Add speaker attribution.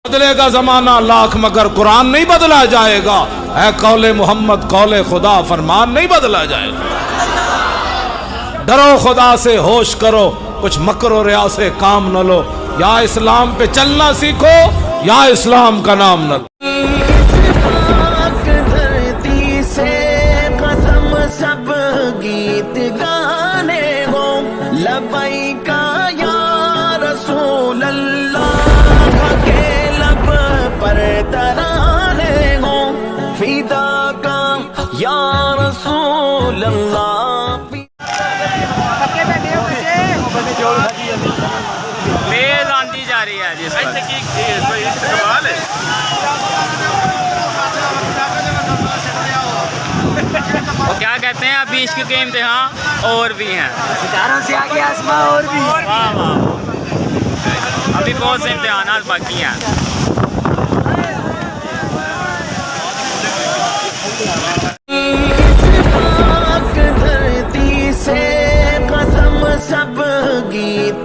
Speaker 1: बदलेगा जमाना लाख मगर कुरान नहीं बदला जाएगा। है कौले मोहम्मद कौले खुदा फरमान नहीं बदला जाएगा। डरो खुदा से होश करो कुछ मकरो रिया से काम न लो। या इस्लाम पे चलना सीखो या इस्लाम का नाम न लो।
Speaker 2: धरती से कदम सब गीत गाने हो लबैका या रसूल अल्लाह के लब पर तराने हो फिदा का या रसूल अल्लाह।
Speaker 3: तेज आंधी जा रही है जिस वो क्या कहते हैं अभी इश्क के इम्तिहान और भी हैं
Speaker 2: सितारों से आगे आसमां और भी।
Speaker 3: वाह वाह अभी बहुत से इम्तिहान बाकी हैं।
Speaker 2: धरती से कदम सब गीत